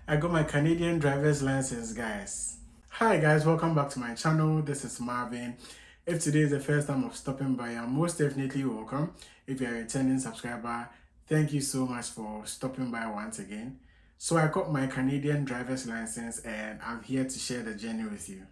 I got my Canadian driver's license, guys. Hi guys, welcome back to my channel. This is Marvin. If today is the first time of stopping by, you're most definitely welcome. If you're a returning subscriber, thank you so much for stopping by once again. So I got my Canadian driver's license and I'm here to share the journey with you.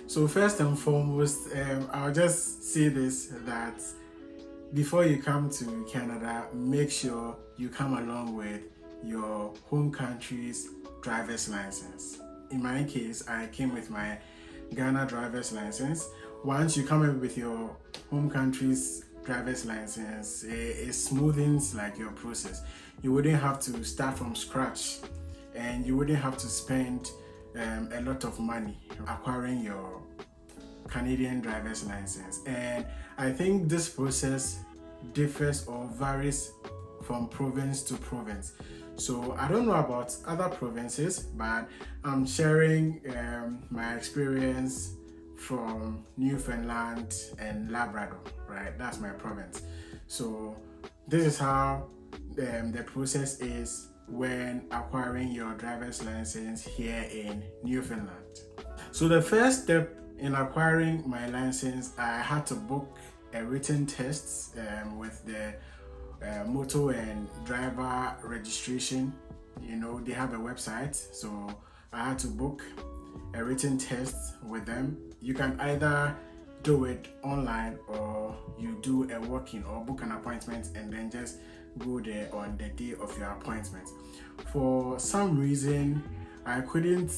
So first and foremost, I'll just say this, that before you come to Canada, make sure you come along with your home country's driver's license. In my case, I came with my Ghana driver's license. Once you come in with your home country's driver's license, it smoothens like your process. You wouldn't have to start from scratch, and you wouldn't have to spend a lot of money acquiring your Canadian driver's license. And I think this process differs or varies from province to province. So I don't know about other provinces, but I'm sharing my experience from Newfoundland and Labrador, right? That's my province. So this is how the process is when acquiring your driver's license here in Newfoundland. So the first step in acquiring my license, I had to book a written test with the motor and driver registration. You know, they have a website, so I had to book a written test with them. You can either do it online or you do a walk-in or book an appointment and then just go there on the day of your appointment. For some reason, I couldn't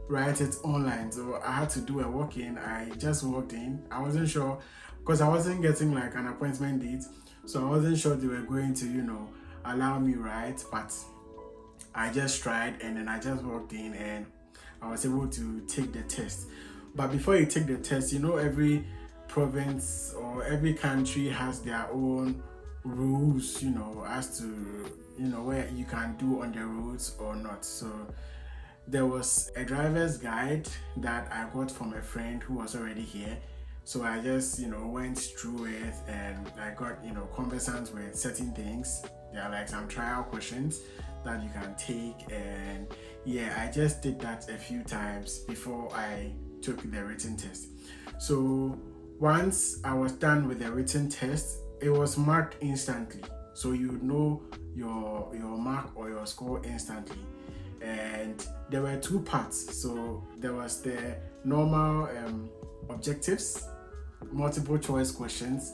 write it online, so I had to do a walk-in. I just walked in. I wasn't sure because I wasn't getting like an appointment date, so I wasn't sure they were going to, allow me write, but I just tried and then I just walked in and I was able to take the test. But before you take the test, every province or every country has their own rules, as to, where you can do on the roads or not. So there was a driver's guide that I got from a friend who was already here. So I just, went through it and I got, conversant with certain things. There are like some trial questions that you can take, and yeah, I just did that a few times before I took the written test. So once I was done with the written test, it was marked instantly. So you would know your mark or your score instantly. And there were two parts. So there was the normal objectives, multiple choice questions.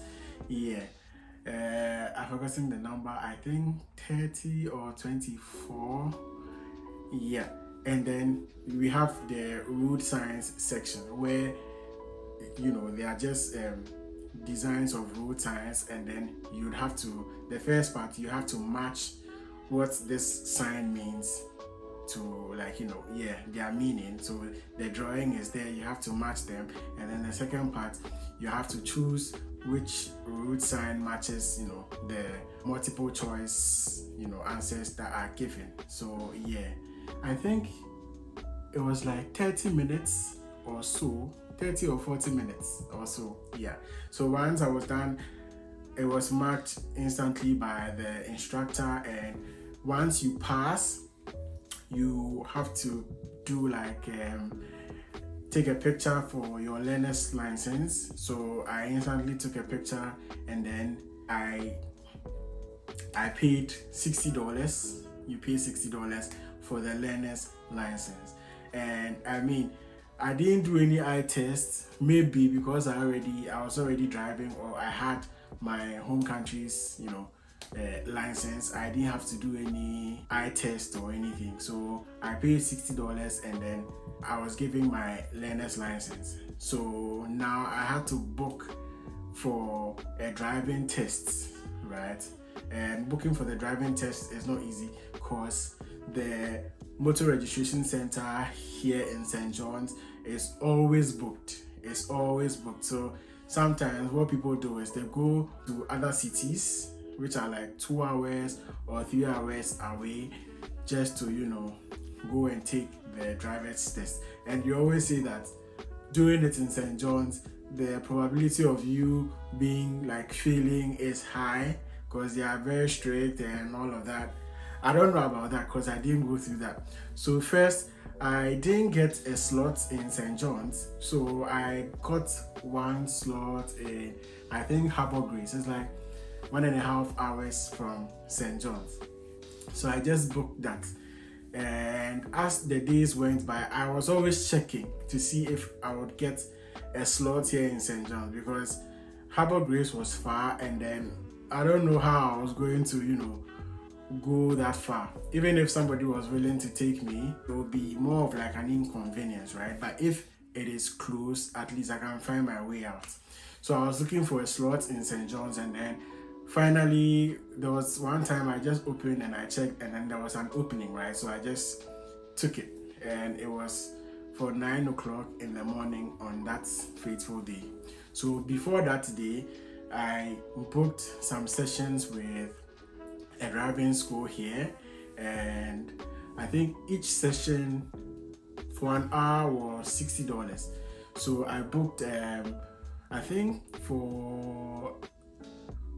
I've forgotten the number. I think 30 or 24. Yeah. And then we have the road signs section where they are just designs of road signs, and then you'd have to, the first part, you have to match what this sign means to, their meaning. So the drawing is there, you have to match them, and then the second part, you have to choose which road sign matches the multiple choice answers that are given. So yeah, I think it was like 30 minutes or so, 30 or 40 minutes or so. Yeah, so once I was done, it was marked instantly by the instructor, and once you pass, you have to do take a picture for your learner's license. So I instantly took a picture, and then I paid $60. You pay $60 for the learner's license. And I mean, I didn't do any eye tests, maybe because I was already driving, or I had my home country's license. I didn't have to do any eye test or anything. So I paid $60 and then I was giving my learner's license. So now I had to book for a driving test, right? And booking for the driving test is not easy because the motor registration center here in St. John's is always booked. It's always booked. So sometimes what people do is they go to other cities which are like 2 hours or 3 hours away just to, go and take the driver's test. And you always say that doing it in St. John's, the probability of you being like failing is high because they are very strict and all of that. I don't know about that because I didn't go through that. So first, I didn't get a slot in St. John's, so I got one slot in, I think, Harbour Grace. It's like 1.5 hours from St. John's. So I just booked that. And as the days went by, I was always checking to see if I would get a slot here in St. John's, because Harbour Grace was far, and then I don't know how I was going to, go that far. Even if somebody was willing to take me, it would be more of like an inconvenience, right? But if it is close, at least I can find my way out. So I was looking for a slot in St. John's, and then finally there was one time I just opened and I checked, and then there was an opening, right? So I just took it, and it was for 9 o'clock in the morning on that fateful day. So before that day, I booked some sessions with a driving school here, and I think each session for an hour was $60. So I booked I think for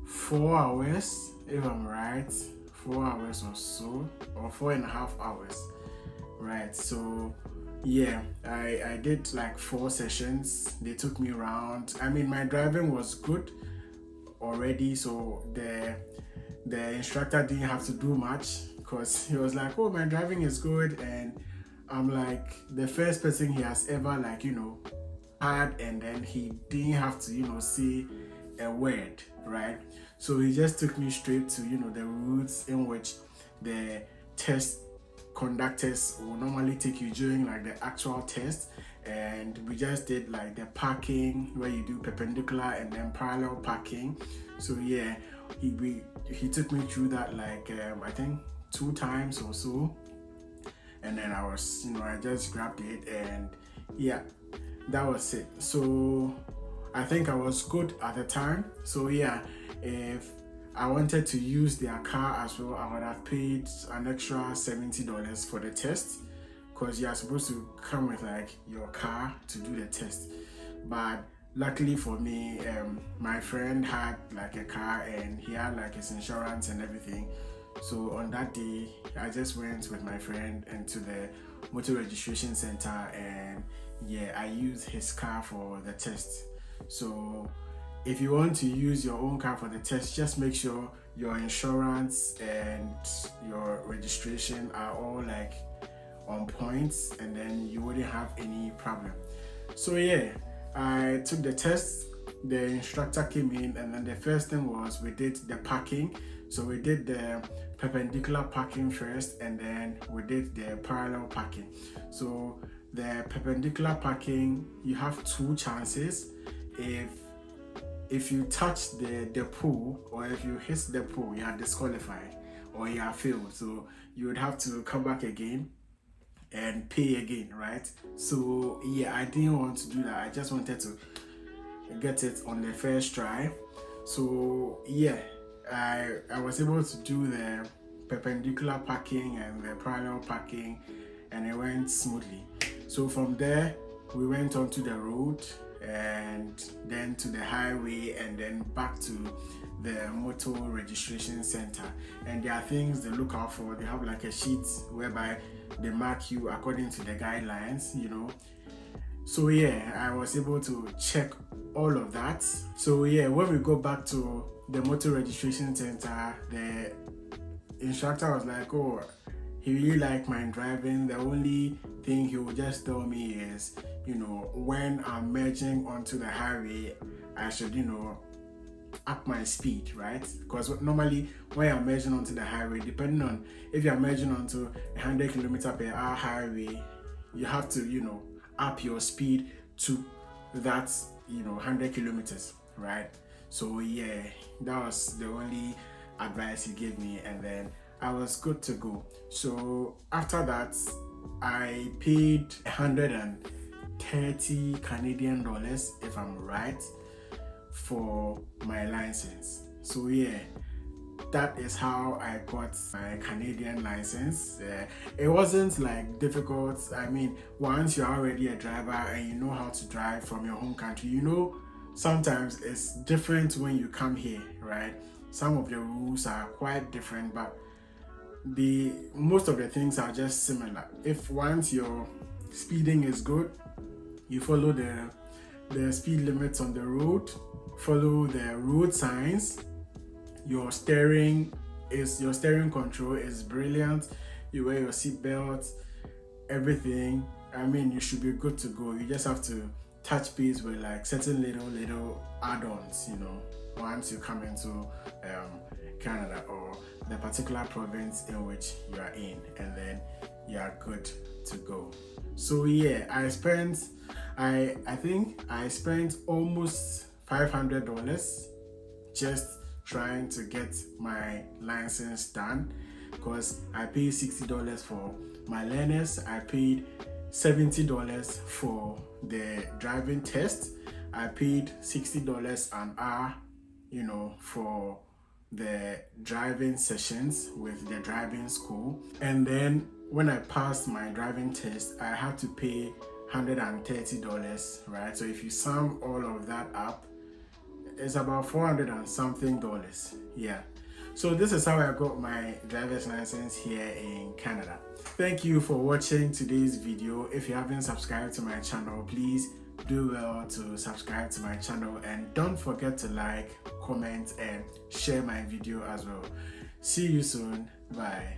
4 hours, if I'm right, 4 hours or so, or 4.5 hours, right? So yeah, I did like 4 sessions. They took me around. I mean, my driving was good already, so the instructor didn't have to do much, because he was like, oh, my driving is good, and I'm like the first person he has ever had, and then he didn't have to say a word, right? So he just took me straight to the routes in which the test conductors will normally take you during like the actual test. And we just did like the parking, where you do perpendicular and then parallel parking. So yeah, he took me through that like I think 2 times or so, and then I was I just grabbed it, and yeah, that was it. So I think I was good at the time. So yeah, if I wanted to use their car as well, I would have paid an extra $70 for the test, because you are supposed to come with like your car to do the test. But luckily for me, my friend had like a car, and he had like his insurance and everything. So on that day, I just went with my friend into the motor registration center, and yeah, I used his car for the test. So if you want to use your own car for the test, just make sure your insurance and your registration are all like on points, and then you wouldn't have any problem. So yeah, I took the test. The instructor came in, and then the first thing was we did the parking. So we did the perpendicular parking first, and then we did the parallel parking. So the perpendicular parking, you have 2 chances. If you touch the pole, or if you hit the pole, you are disqualified or you are failed. So you would have to come back again and pay again, right? So yeah, I didn't want to do that. I just wanted to get it on the first try. So yeah, I was able to do the perpendicular parking and the parallel parking, and it went smoothly. So from there, we went onto the road, and then to the highway, and then back to the motor registration center. And there are things they look out for. They have like a sheet whereby they mark you according to the guidelines, So yeah, I was able to check all of that. So yeah, when we go back to the motor registration center, the instructor was like, oh, he really liked my driving. The only thing he would just tell me is, when I'm merging onto the highway, I should, up my speed, right? Because normally when you're merging onto the highway, depending on if you're merging onto 100 km/h highway, you have to, up your speed to that, 100 kilometers, right? So yeah, that was the only advice he gave me, and then I was good to go. So after that, I paid 130 Canadian dollars, if I'm right, for my license. So yeah, that is how I got my Canadian license. It wasn't like difficult. I mean, once you're already a driver and you know how to drive from your home country, you know, sometimes it's different when you come here, right? Some of the rules are quite different, but the most of the things are just similar. If once your speeding is good, you follow the speed limits on the road, follow the road signs, your steering control is brilliant, you wear your seatbelt, everything. I mean, you should be good to go. You just have to touch base with like certain little add-ons, you know, once you come into Canada or the particular province in which you are in, and then you are good to go. So yeah, I think I spent almost $500 just trying to get my license done, because I paid $60 for my learners, I paid $70 for the driving test, I paid $60 an hour, you know, for the driving sessions with the driving school. And then when I passed my driving test, I had to pay $130, right? So if you sum all of that up, it's about $400 and something. Yeah. So this is how I got my driver's license here in Canada. Thank you for watching today's video. If you haven't subscribed to my channel, please do well to subscribe to my channel, and don't forget to like, comment, and share my video as well. See you soon. Bye.